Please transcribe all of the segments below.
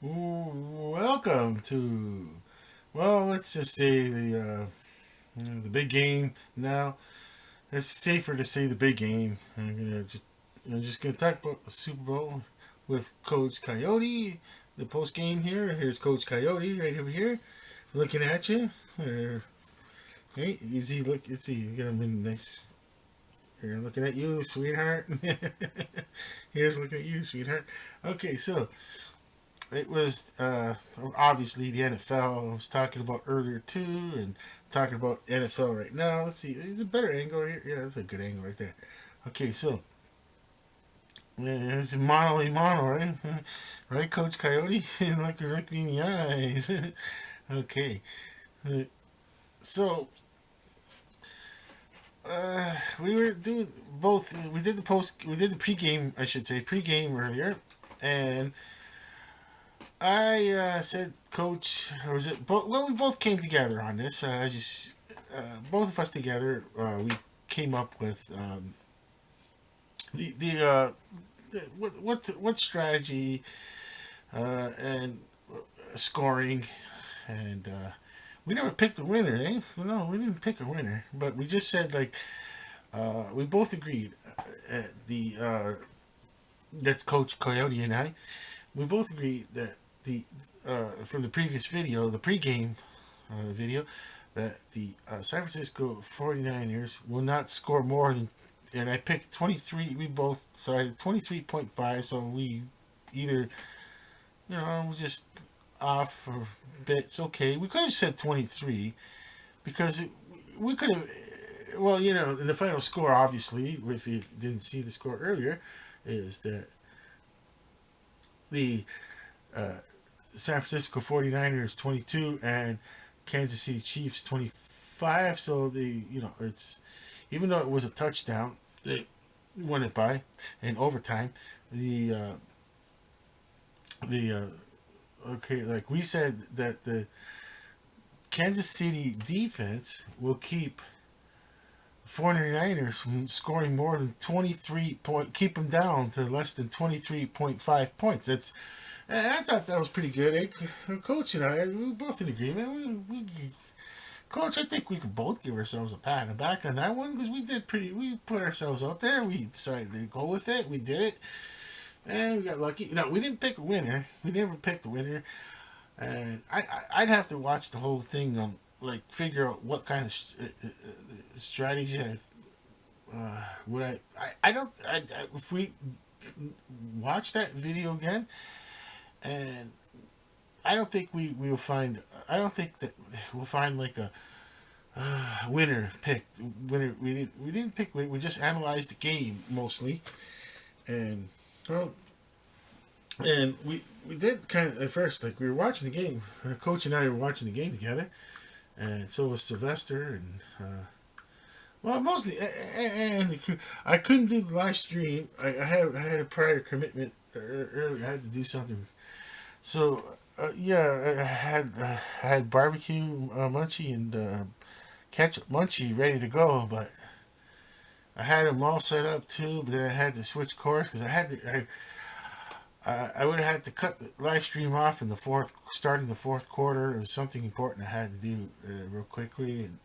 Welcome to, well, let's just say the big game now. It's safer to say the big game. I'm just gonna talk about the Super Bowl with Coach Coyote. The post game here. Here's Coach Coyote right over here, looking at you. Hey, easy look. It's you got him in nice. Here, looking at you, sweetheart. Here's looking at you, sweetheart. Okay, so it was obviously the NFL I was talking about earlier too, and talking about NFL right now. Let's see, there's a better angle here. Yeah, that's a good angle right there. Okay, so yeah, it's mono a mono, right? Right, Coach Coyote? look me in the eyes. Okay, Uh, so we were doing both. We did the post. We did the pregame. I should say pregame earlier, and I said, Coach, or was it? Well, we both came together on this. Both of us together, we came up with the what strategy and scoring, and we never picked a winner, eh? No, we didn't pick a winner, but we just said like we both agreed. The That's Coach Coyote and I. We both agreed that the from the previous video, the pregame video, that the San Francisco 49ers will not score more than, and I picked 23. We both decided 23.5, so we either, just off or bits. Okay, we could have said 23 because we could have, well, in the final score, obviously, if you didn't see the score earlier, is that the uh, San Francisco 49ers 22 and Kansas City Chiefs 25. So it's, even though it was a touchdown, they won it by in overtime. The okay, like we said that the Kansas City defense will keep 49ers from scoring more than keep them down to less than 23.5 points. And I thought that was pretty good. Coach and I, we were both in agreement. Coach, I think we could both give ourselves a pat on the back on that one because we put ourselves out there. We decided to go with it. We did it. And we got lucky. No, we didn't pick a winner. We never picked a winner. And I'd have to watch the whole thing like figure out what kind of strategy would I don't if we watch that video again, and I don't think we will find. I don't think that we'll find like a winner picked winner. We didn't pick. We just analyzed the game mostly, and well, and we did kind of at first like we were watching the game. Coach and I were watching the game together, and so was Sylvester and. Well, mostly, and I couldn't do the live stream. I had a prior commitment early. I had to do something. So yeah, I had barbecue munchie and ketchup munchie ready to go, but I had them all set up too. But then I had to switch course because I would have had to cut the live stream off in the starting the fourth quarter. It was something important I had to do real quickly, and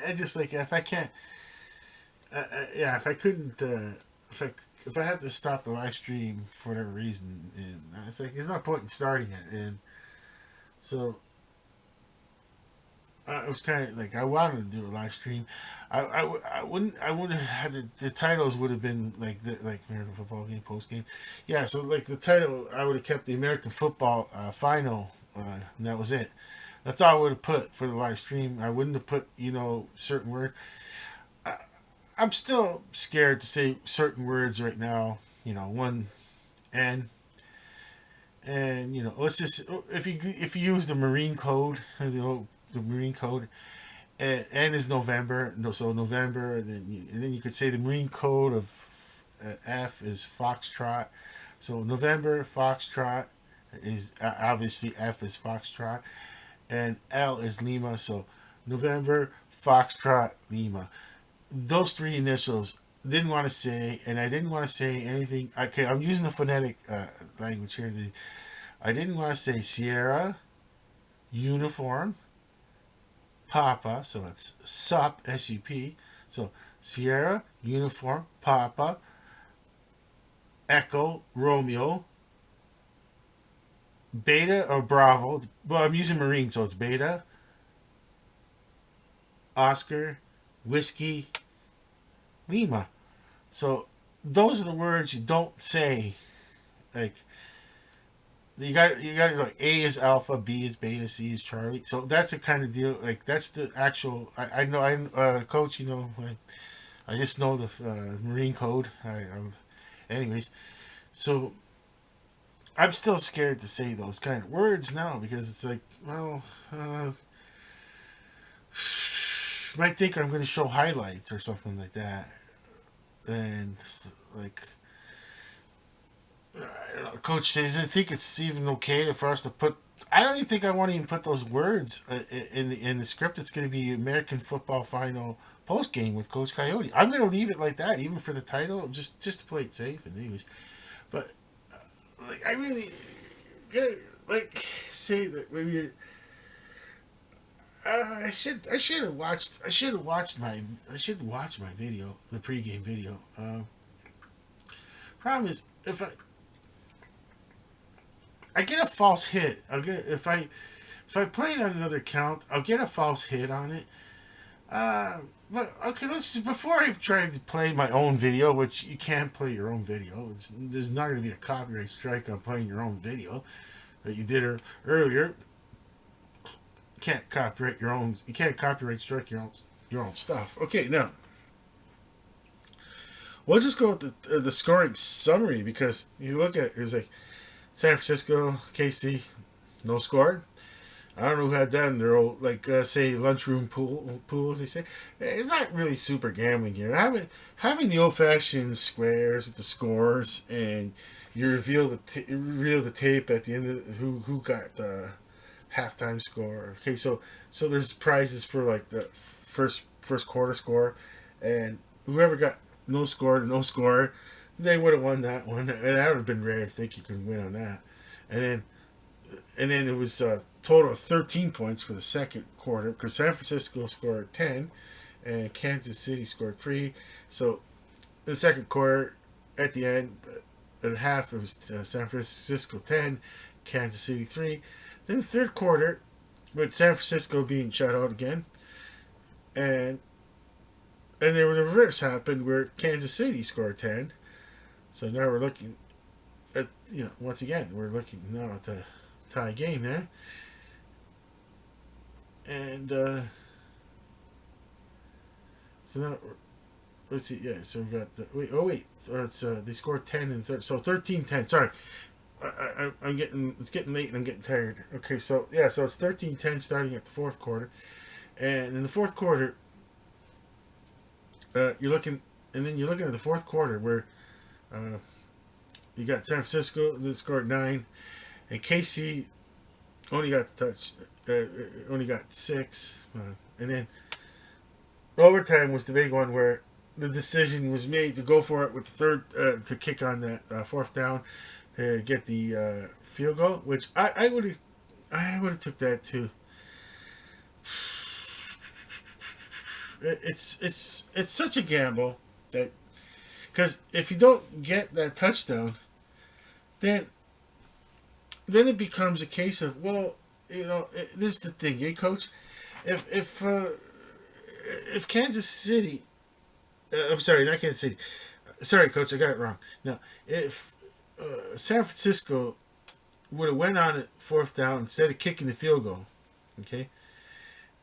I just like if I can't, yeah, if I couldn't, if I have to stop the live stream for whatever reason, and it's like there's no point in starting it, and so it was kind of like I wanted to do a live stream. I wouldn't have had the titles would have been like like American football game post game, yeah. So like the title I would have kept the American football final, and that was it. That's all I would have put for the live stream. I wouldn't have put certain words. I, I'm still scared to say certain words right now. One and let's just if you use the Marine Code, the Marine Code, and is November, no, so November, and then you could say the Marine Code of F is Foxtrot, so November Foxtrot is obviously F is Foxtrot, and L is Lima, so November Foxtrot Lima. Those three initials didn't want to say, and I didn't want to say anything. Okay, I'm using the phonetic language here. I didn't want to say Sierra Uniform Papa, so it's SUP, SUP. So Sierra Uniform Papa Echo Romeo Beta or Bravo. Well, I'm using Marine, so it's Beta Oscar Whiskey Lima. So those are the words you don't say. Like you got like A is Alpha, B is Beta, C is Charlie. So that's the kind of deal. Like that's the actual. I know. Coach. You know. I just know the Marine code. Anyways, so I'm still scared to say those kind of words now because it's like, well, might think I'm going to show highlights or something like that, and like, I don't know, Coach says I think it's even okay for us to put. I don't even think I want to even put those words in the script. It's going to be American Football Final post game with Coach Coyote. I'm going to leave it like that, even for the title, just to play it safe. And anyways, but like I really like say that maybe I should have watched I should watch my video, the pregame video. Problem is I get a false hit. I'll get if I play it on another account, I'll get a false hit on it. But okay, let's before I try to play my own video, which you can't play your own video. There's not going to be a copyright strike on playing your own video that you did earlier. Can't copyright your own. You can't copyright strike your own stuff. Okay, now we'll just go with the scoring summary because you look at it, it's like San Francisco, KC, no score. I don't know who had that in their old, like, say, lunchroom pools, they say. It's not really super gambling here. Having the old-fashioned squares with the scores, and you reveal the tape at the end of who got the halftime score. Okay, so there's prizes for, like, the first quarter score, and whoever got no score, they would have won that one. And that would have been rare to think you could win on that. And then it was a total of 13 points for the second quarter because San Francisco scored 10 and Kansas City scored 3. So the second quarter, at the end, at the half, it was San Francisco 10, Kansas City 3. Then the third quarter, with San Francisco being shut out again, and then the reverse happened where Kansas City scored 10. So now we're looking at, once again, we're looking now at the tie game there. And so now, let's see, yeah, so we got they scored 10 and 13, so 13-10, sorry. It's getting late and I'm getting tired. Okay, so yeah, so it's 13-10 starting at the fourth quarter. And in the fourth quarter, you're looking at the fourth quarter where you got San Francisco that scored 9, and KC only got only got 6, and then overtime was the big one where the decision was made to go for it with the third to kick on that fourth down to get the field goal, which I would have took that too. It's such a gamble that because if you don't get that touchdown, then it becomes a case of, well, this is the thing, Coach. If Kansas City, I'm sorry, not Kansas City. Sorry, Coach, I got it wrong. Now, if San Francisco would have went on it fourth down instead of kicking the field goal, okay,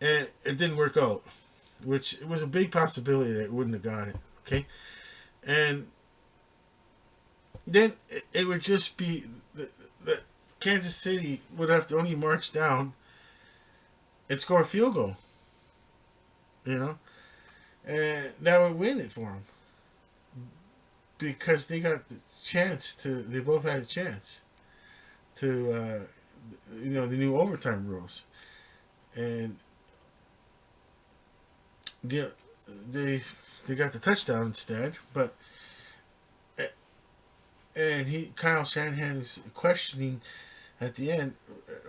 and it didn't work out, which it was a big possibility that it wouldn't have got it, okay, and then it would just be the Kansas City would have to only march down and score a field goal, and that would win it for them because they got the chance to. They both had a chance to, the new overtime rules, and they got the touchdown instead, but. And Kyle Shanahan is questioning at the end,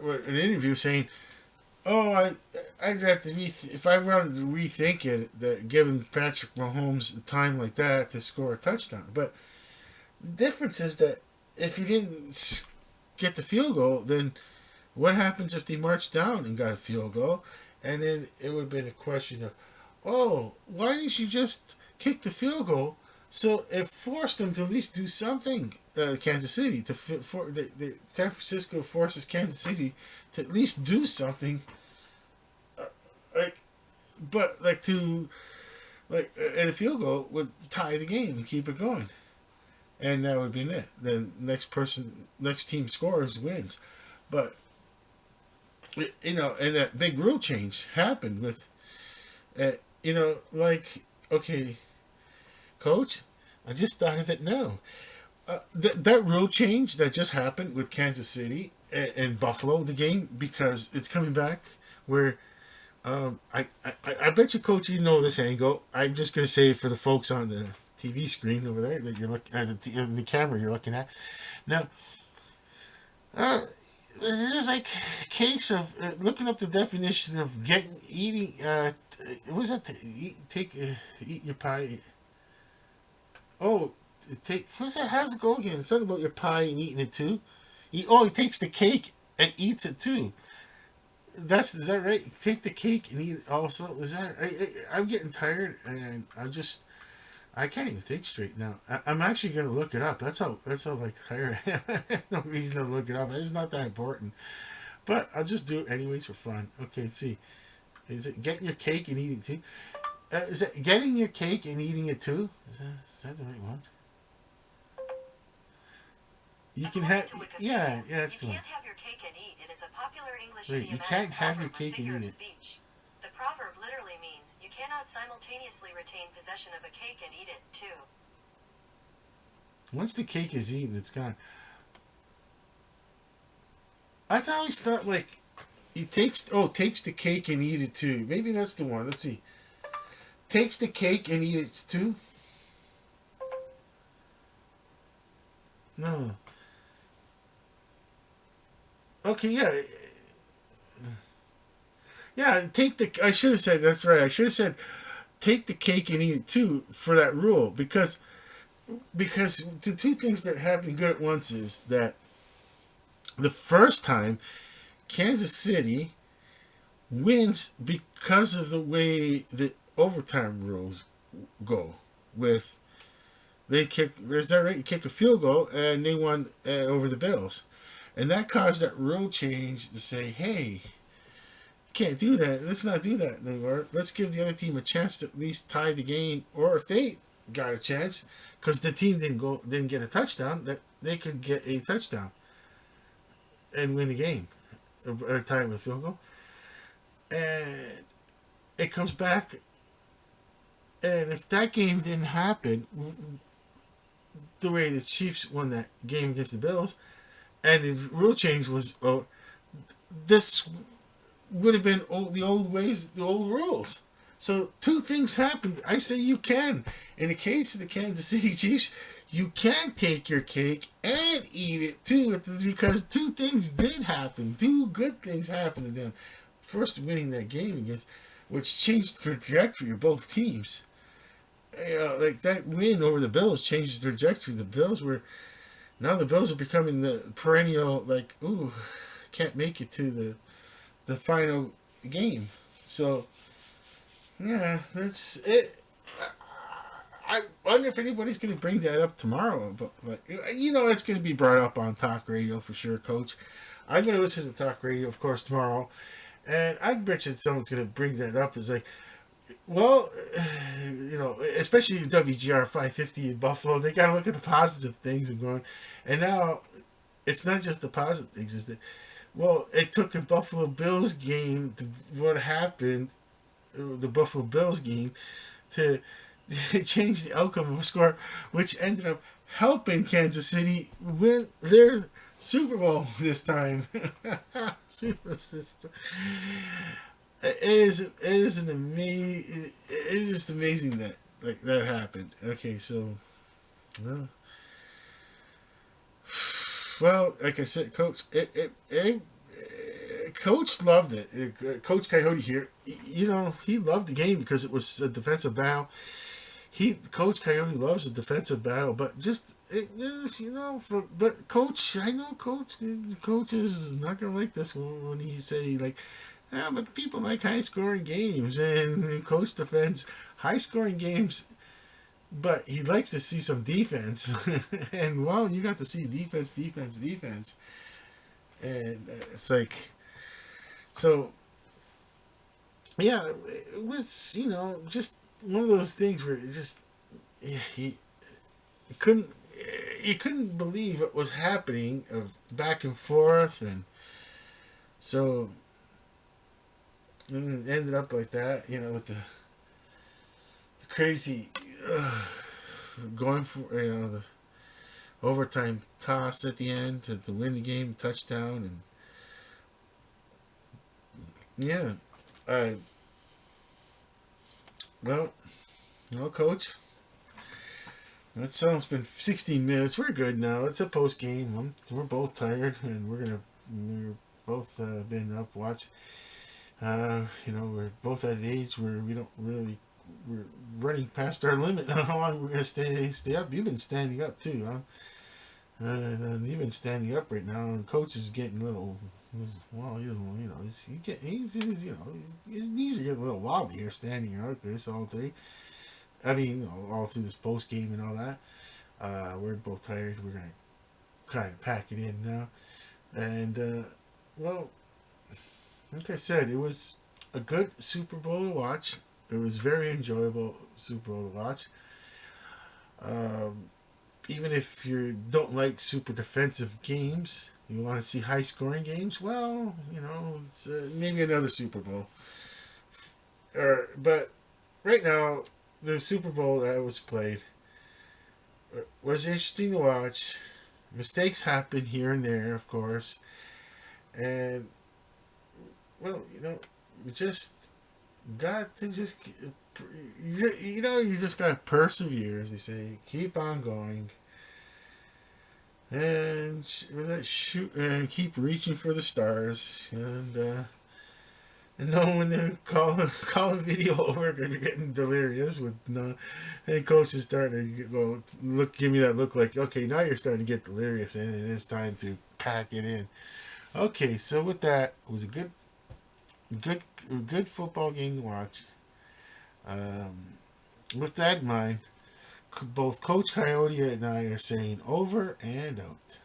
an interview saying, "Oh, I'd have to if I wanted to rethink it, that giving Patrick Mahomes the time like that to score a touchdown." But the difference is that if he didn't get the field goal, then what happens if they marched down and got a field goal? And then it would have been a question of, oh, why didn't you just kick the field goal? So it forced them to at least do something. Kansas City the San Francisco forces Kansas City to at least do something. Uh, like, but like to like and a field goal would tie the game and keep it going, and that would be it. Then next team scores wins, but and that big rule change happened with, like, okay, coach, I just thought of it now. That rule change that just happened with Kansas City and Buffalo, the game, because it's coming back where I bet you, coach, you know this angle. I'm just going to say it for the folks on the TV screen over there that you're looking at, the camera you're looking at. Now, there's like a case of looking up the definition of eating. Was that to eat your pie? Oh, what's that? How does it go again? It's something about your pie and eating it too. He takes the cake and eats it too. Is that right? Take the cake and eat it also. Is that? I'm getting tired and I can't even think straight now. I'm actually gonna look it up. That's how like tired I am. I have no reason to look it up. It's not that important. But I'll just do it anyways for fun. Okay, let's see. Is it getting your cake and eating it too? Is it getting your cake and eating it too? Is that the right one? You can have. Yeah, that's the one. You can't have your cake and eat. It is a popular English Wait, you can't have your cake and eat it. speech. The proverb literally means you cannot simultaneously retain possession of a cake and eat it too. Once the cake is eaten, it's gone. I thought we start like he takes the cake and eat it too. Maybe that's the one. Let's see. Takes the cake and eat it too. No. Okay, yeah. Yeah, I should have said, that's right. I should have said, take the cake and eat it too for that rule. Because the two things that happen good at once is that the first time Kansas City wins because of the way the overtime rules go. With is that right? You kick a field goal and they won over the Bills. And that caused that rule change to say, hey, can't do that. Let's not do that anymore. Let's give the other team a chance to at least tie the game, or if they got a chance, because the team didn't get a touchdown, that they could get a touchdown and win the game, or tie it with a field goal. And it comes back, and if that game didn't happen, the way the Chiefs won that game against the Bills, and the rule change was, this would have been the old ways, the old rules. So two things happened. I say you can. In the case of the Kansas City Chiefs, you can take your cake and eat it too, because two things did happen. Two good things happened to them. First, winning that game against, which changed the trajectory of both teams. Like that win over the Bills changed the trajectory. The Bills are becoming the perennial, like, ooh, can't make it to the final game. So, yeah, that's it. I wonder if anybody's going to bring that up tomorrow. But it's going to be brought up on talk radio for sure, Coach. I'm going to listen to talk radio, of course, tomorrow. And I bet you someone's going to bring that up. It's like, well, especially WGR 550 in Buffalo, they got to look at the positive things and going. And now, it's not just the positive things. It's that, well, it took a Buffalo Bills game to what happened, the Buffalo Bills game, to change the outcome of a score, which ended up helping Kansas City win their Super Bowl this time. It is an amazing. It is just amazing that that happened. Okay, so, well, Well, like I said, Coach, Coach loved it. Coach Coyote here, he loved the game because it was a defensive battle. Coach Coyote loves a defensive battle, but but Coach, I know Coach is not gonna like this when he say like, yeah, but people like high scoring games, and Coach defends high scoring games, but he likes to see some defense, and well, you got to see defense, defense, defense, and it's like so. Yeah, it was just one of those things where it just he couldn't he couldn't believe what was happening of back and forth, and so and it ended up like that, with the crazy going for the overtime toss at the end to win the game, touchdown, and yeah, I well, coach. That's almost been 16 minutes. We're good now. It's a post game. We're both tired, and we're both been up watch. We're both at an age where we don't really we're running past our limit on how long we're gonna stay up. You've been standing up too, huh? And you've been standing up right now. And coach is getting a little. Well, his knees are getting a little wobbly here, standing here like this all day. I mean, all through this post game and all that. We're both tired. We're gonna kind of pack it in now, and well, like I said, it was a good Super Bowl to watch. It was very enjoyable Super Bowl to watch. Even if you don't like super defensive games, you want to see high scoring games. Well, it's maybe another Super Bowl. But right now, the Super Bowl that was played was interesting to watch. Mistakes happen here and there, of course, and well, we just got to you just gotta persevere, as they say. Keep on going, and shoot, and keep reaching for the stars, and know when to call a video over because you're getting delirious with no, and coach is starting to give me that look like, okay, now you're starting to get delirious, and it is time to pack it in. Okay, so with that, it was a good football game to watch. With that in mind, both Coach Coyote and I are saying over and out.